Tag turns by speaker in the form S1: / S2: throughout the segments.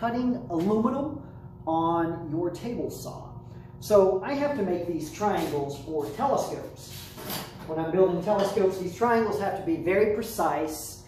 S1: cutting aluminum on your table saw. So I have to make these triangles for telescopes. When I'm building telescopes, these triangles have to be very precise,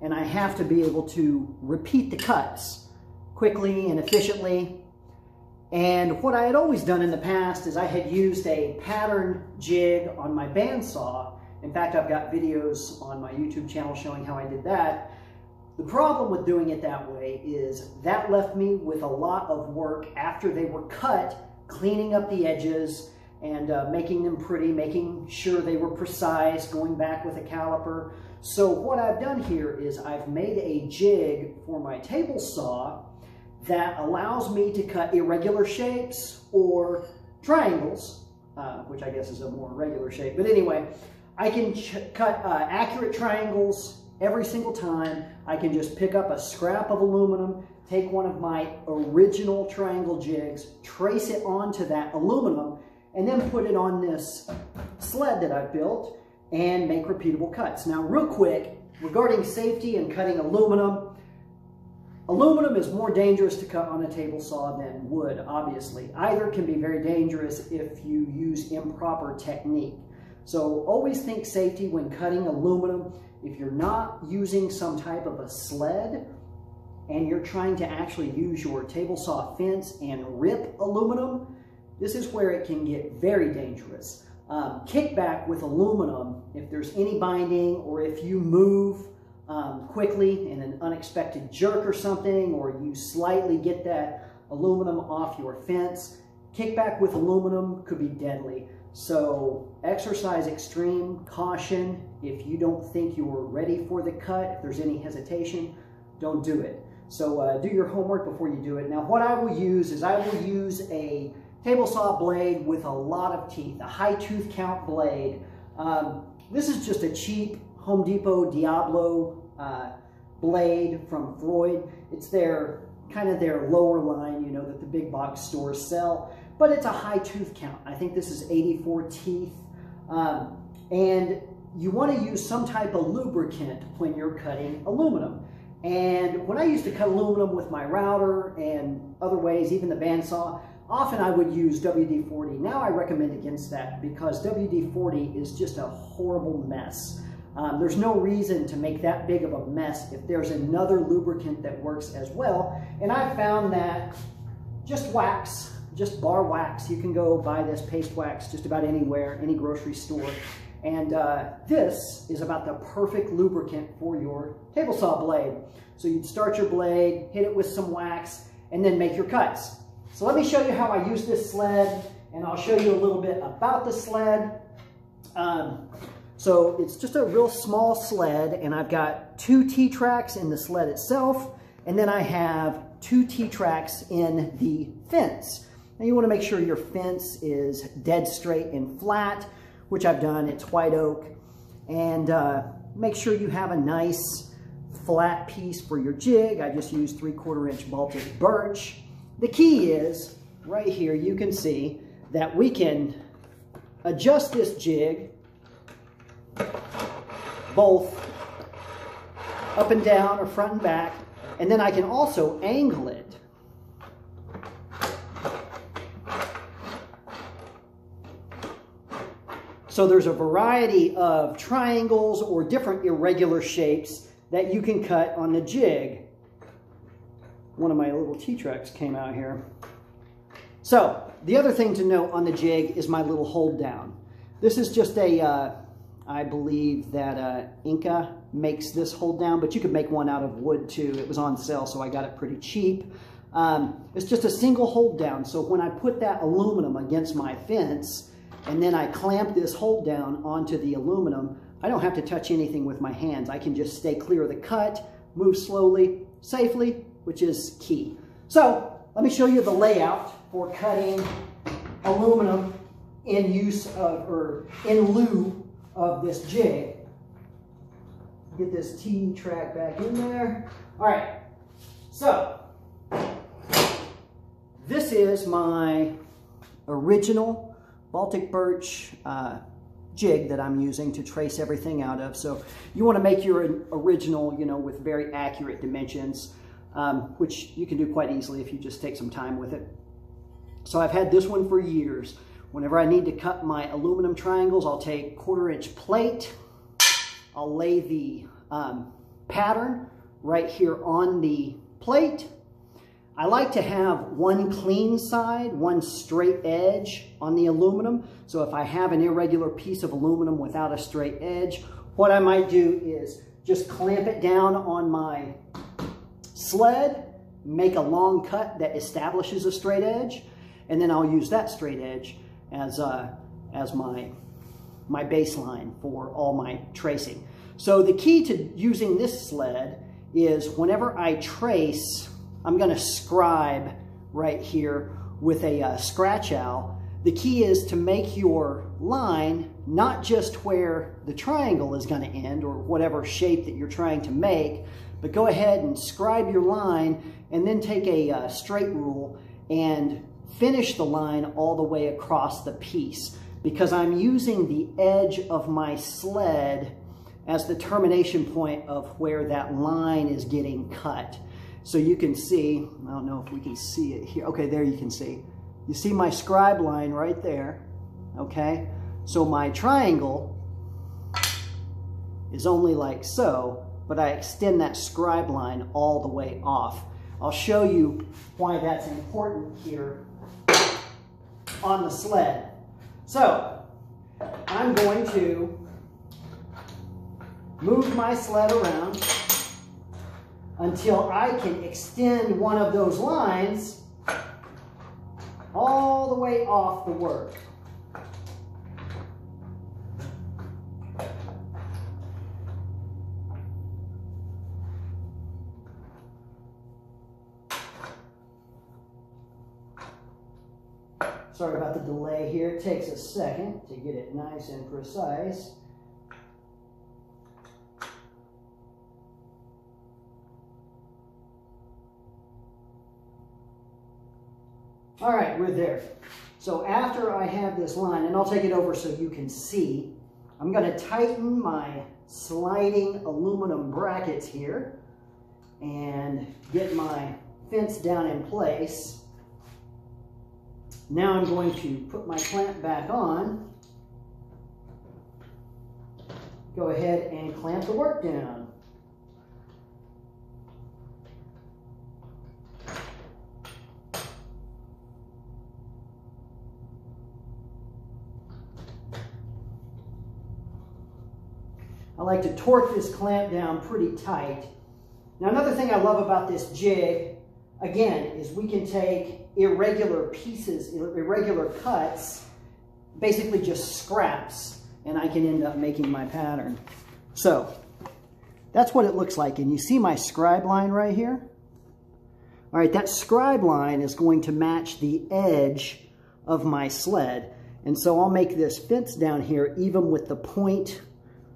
S1: and I have to be able to repeat the cuts quickly and efficiently. And what I had always done in the past is I had used a pattern jig on my bandsaw. In fact, I've got videos on my YouTube channel showing how I did that. The problem with doing it that way is that left me with a lot of work after they were cut, cleaning up the edges and making them pretty, making sure they were precise, going back with a caliper. So what I've done here is I've made a jig for my table saw that allows me to cut irregular shapes or triangles, which I guess is a more regular shape. But anyway, I can cut accurate triangles every single time. I can just pick up a scrap of aluminum, take one of my original triangle jigs, trace it onto that aluminum, and then put it on this sled that I've built and make repeatable cuts. Now, real quick, regarding safety and cutting aluminum, aluminum is more dangerous to cut on a table saw than wood, obviously. Either can be very dangerous if you use improper technique. So always think safety when cutting aluminum. If you're not using some type of a sled and you're trying to actually use your table saw fence and rip aluminum, this is where it can get very dangerous. Kickback with aluminum, if there's any binding or if you move quickly in an unexpected jerk or something, or you slightly get that aluminum off your fence, kickback with aluminum could be deadly. So exercise extreme caution. If you don't think you're ready for the cut, if there's any hesitation, don't do it. So do your homework before you do it. Now what I will use is I will use a table saw blade with a lot of teeth, a high tooth count blade. This is just a cheap Home Depot Diablo blade from Freud. It's their kind of their lower line, you know, that the big box stores sell, but it's a high tooth count. I think this is 84 teeth. And you want to use some type of lubricant when you're cutting aluminum. And when I used to cut aluminum with my router and other ways, even the bandsaw, often I would use WD-40. Now I recommend against that because WD-40 is just a horrible mess. There's no reason to make that big of a mess if there's another lubricant that works as well. And I found that just wax, just bar wax, you can go buy this paste wax just about anywhere, any grocery store. And this is about the perfect lubricant for your table saw blade. So you'd start your blade, hit it with some wax, and then make your cuts. So let me show you how I use this sled, and I'll show you a little bit about the sled. So it's just a real small sled, and I've got 2 T-tracks in the sled itself, and then I have 2 T-tracks in the fence. Now you want to make sure your fence is dead straight and flat, which I've done. It's white oak. And make sure you have a nice flat piece for your jig. I just used 3/4 inch Baltic birch. The key is, right here you can see that we can adjust this jig both up and down or front and back, and then I can also angle it. So there's a variety of triangles or different irregular shapes that you can cut on the jig. One of my little T-tracks came out here. So the other thing to note on the jig is my little hold down. This is just a, I believe that Inca makes this hold down, but you could make one out of wood too. It was on sale, so I got it pretty cheap. It's just a single hold down. So when I put that aluminum against my fence, and then I clamp this hold down onto the aluminum, I don't have to touch anything with my hands. I can just stay clear of the cut, move slowly, safely, which is key. So let me show you the layout for cutting aluminum in use of, or in lieu of this jig. Get this T-track back in there. All right, so this is my original Baltic birch jig that I'm using to trace everything out of. So you want to make your original, you know, with very accurate dimensions. which you can do quite easily if you just take some time with it. So I've had this one for years. Whenever I need to cut my aluminum triangles, I'll take 1/4-inch plate. I'll lay the pattern right here on the plate. I like to have one clean side, one straight edge on the aluminum. So if I have an irregular piece of aluminum without a straight edge, what I might do is just clamp it down on my sled, make a long cut that establishes a straight edge, and then I'll use that straight edge as my baseline for all my tracing. So the key to using this sled is whenever I trace, I'm going to scribe right here with a scratch owl. The key is to make your line not just where the triangle is going to end or whatever shape that you're trying to make, but go ahead and scribe your line and then take a straight rule and finish the line all the way across the piece, because I'm using the edge of my sled as the termination point of where that line is getting cut. So you can see, I don't know if we can see it here. Okay, there you can see. You see my scribe line right there, okay? So my triangle is only like so, but I extend that scribe line all the way off. I'll show you why that's important here on the sled. So I'm going to move my sled around until I can extend one of those lines all the way off the work. Sorry about the delay here. It takes a second to get it nice and precise. All right, we're there. So after I have this line, and I'll take it over so you can see, I'm going to tighten my sliding aluminum brackets here and get my fence down in place. Now I'm going to put my clamp back on. Go ahead and clamp the work down. I like to torque this clamp down pretty tight. Now another thing I love about this jig, again, is we can take irregular pieces, irregular cuts, basically just scraps, and I can end up making my pattern. So that's what it looks like. And you see my scribe line right here? All right, that scribe line is going to match the edge of my sled. And so I'll make this fence down here even with the point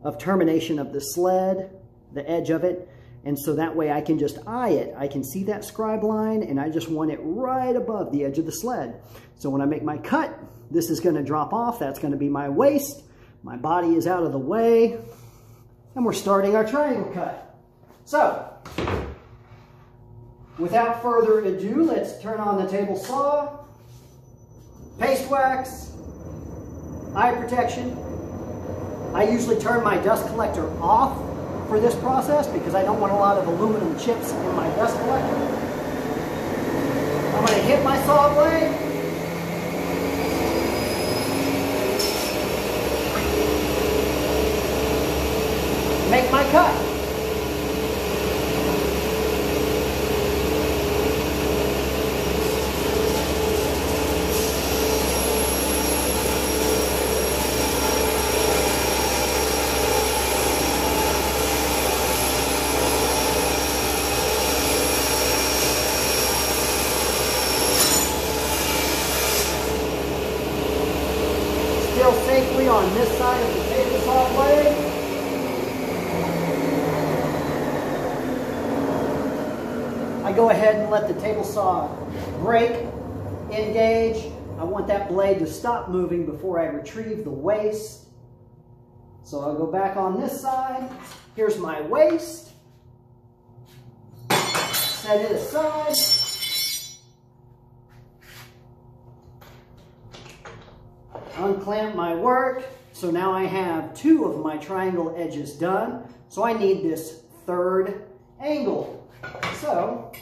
S1: of termination of the sled, the edge of it. And so that way I can just eye it. I can see that scribe line and I just want it right above the edge of the sled. So when I make my cut, this is going to drop off. That's going to be my waist. My body is out of the way. And we're starting our triangle cut. So without further ado, let's turn on the table saw, paste wax, eye protection. I usually turn my dust collector off for this process because I don't want a lot of aluminum chips in my dust collector. I'm going to hit my saw blade. Make my cut. Still safely on this side of the table saw blade. I go ahead and let the table saw break, engage. I want that blade to stop moving before I retrieve the waste. So I'll go back on this side. Here's my waste. Set it aside. Unclamp my work. So now I have 2 of my triangle edges done. So I need this 3rd angle. So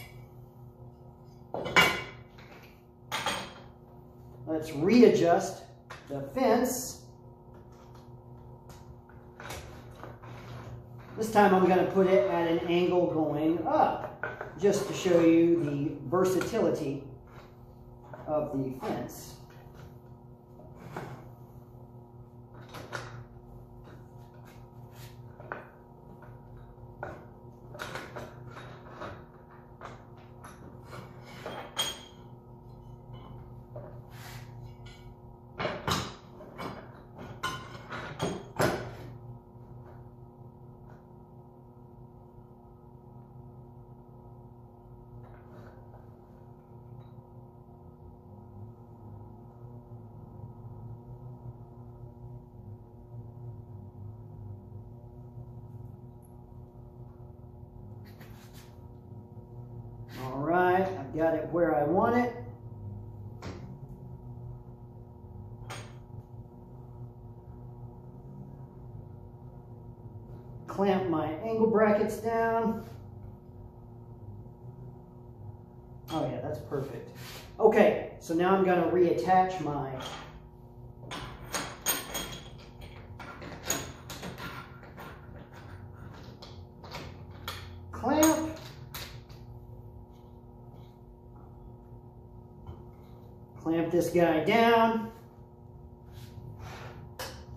S1: let's readjust the fence. This time I'm going to put it at an angle going up, just to show you the versatility of the fence. All right, I've got it where I want it. Clamp my angle brackets down. Oh yeah, that's perfect. Okay, so now I'm going to reattach my clamp. Clamp this guy down.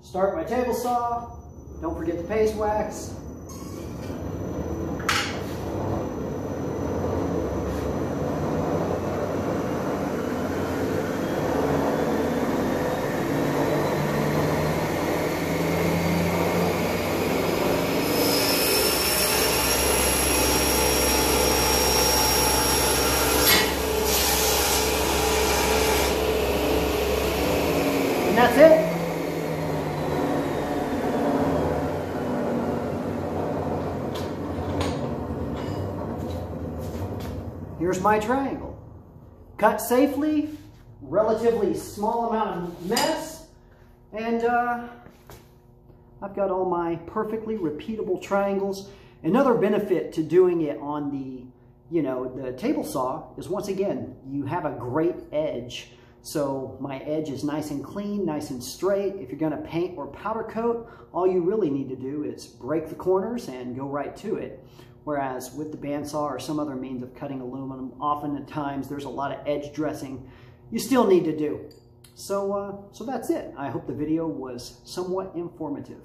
S1: Start my table saw. Don't forget the paste wax. And that's it. Here's my triangle. Cut safely, relatively small amount of mess, and I've got all my perfectly repeatable triangles. Another benefit to doing it on the, the table saw is, once again, you have a great edge. So my edge is nice and clean, nice and straight. If you're going to paint or powder coat, all you really need to do is break the corners and go right to it. Whereas with the bandsaw or some other means of cutting aluminum, often at times there's a lot of edge dressing you still need to do. So that's it. I hope the video was somewhat informative.